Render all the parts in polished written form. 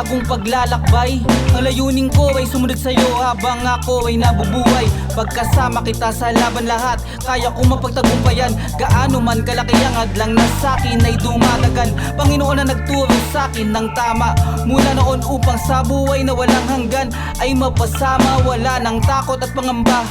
bagong paglalakbay. Ang layunin ko ay sumunod sa'yo habang ako ay nabubuhay. Pagkasama kita sa laban lahat, kaya kong mapagtagumpayan. Gaano man kalaki ang hadlang na sa'kin ay dumadagan. Panginoon na nagturo sa'kin ng tama mula noon upang sa buhay na walang hanggan ay mapasama. Wala ng takot at pangamba,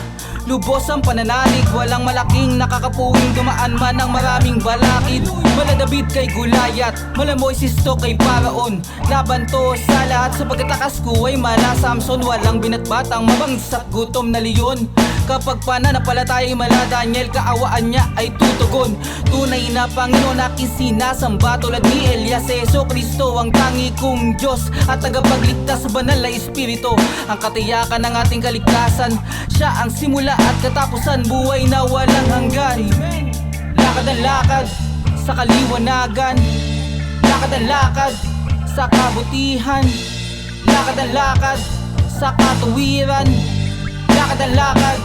lubos ang pananalig, walang malaking nakakapuwing. Dumaan man ang maraming balakid, mala David kay Gulayat, mala Moises to kay Paraon. Laban to sa lahat, sa pagkatakas ko ay mala Samson. Walang binatbatang mabangis at gutom na leon. Kapag pananampalataya'y mala Daniel, kaawaan niya ay tutugon. Tunay na Panginoon aking sinasamba, tulad ni Elias. Jesu Kristo ang tangi kong Diyos at tagapagligtas sa banal na Espiritu. Ang katiyakan ng ating kaligtasan, siya ang simula at katapusan, buhay na walang hanggan. Lakad ang lakad sa kaliwanagan, lakad ang lakad sa kabutihan, lakad ang lakad sa katuwiran, lakad ang lakad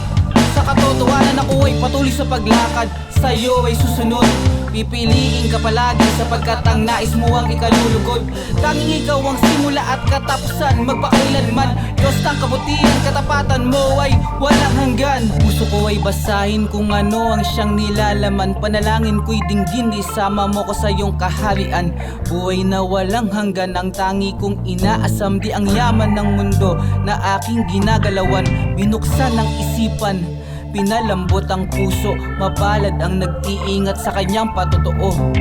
sa katotohanan. Ako ay patuloy sa paglakad, sa'yo ay susunod. Pipiliin ka palagi sapagkat ang nais mo ang ikalulugod. Tanging ikaw ang simula at katapusan, magpakailanman. Diyos ng kabutihan, katapatan mo ay walang hanggan. Puso ko ay basahin kung ano ang siyang nilalaman. Panalangin ko'y dinggin, isama mo ko sa iyong kaharian. Buhay na walang hanggan, ang tangi kong inaasam. Di ang yaman ng mundo na aking ginagalawan. Binuksan ng isipan, pinalambot ang puso, mapalad ang nag-iingat sa kanyang patotoo.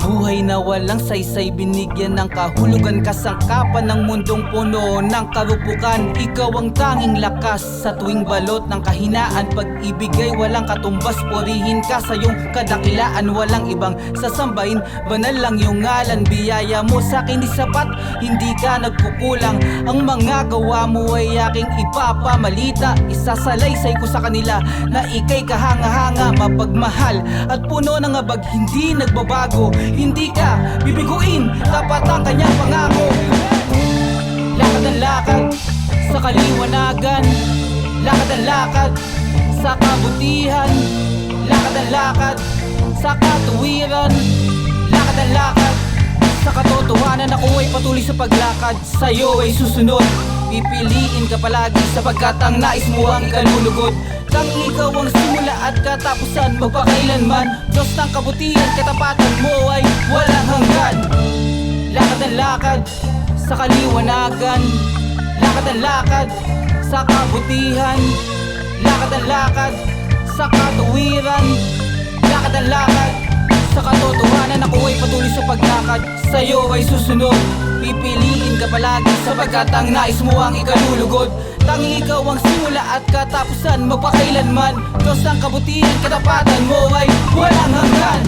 Buhay na walang saysay, binigyan ng kahulugan, kasangkapan ng mundong puno ng karupukan. Ikaw ang tanging lakas sa tuwing balot ng kahinaan. Pag-ibigay walang katumbas, purihin ka sa iyong kadakilaan. Walang ibang sasambahin, banal lang iyong ngalan. Biyaya mo sa akin di sapat, hindi ka nagkukulang. Ang mga gawa mo ay aking ipapamalita. Isasalaysay ko sa kanila na ika'y kahanga-hanga, mapagmahal at puno ng abag, hindi nagbabago. Hindi ka bibiguin, tapat ang kanyang pangako. Lakad ang lakad sa kaliwanagan, lakad ang lakad sa kabutihan, lakad ang lakad sa katuwiran, lakad ang lakad sa katotohanan. Ako ay patuloy sa paglakad, sa'yo ay susunod. Pipiliin ka palagi sapagkat ang nais mo ang ikalulugod. Tanging ikaw ang simula at katapusan, magpakailanman. Diyos ng kabutihan, katapatan mo ay walang hanggan. Lakad ang lakad sa kaliwanagan, lakad ang lakad sa kabutihan, lakad ang lakad sa katuwiran, lakad ang lakad sa katotohanan. Ako ay patuloy sa paglakad, sa'yo ay susunod. Pipiliin ka palagi sapagkat ang nais mo ang ikalulugod. Tanging ikaw ang simula at katapusan, magpakailanman. Diyos ng kabutihan, katapatan mo ay walang hanggan.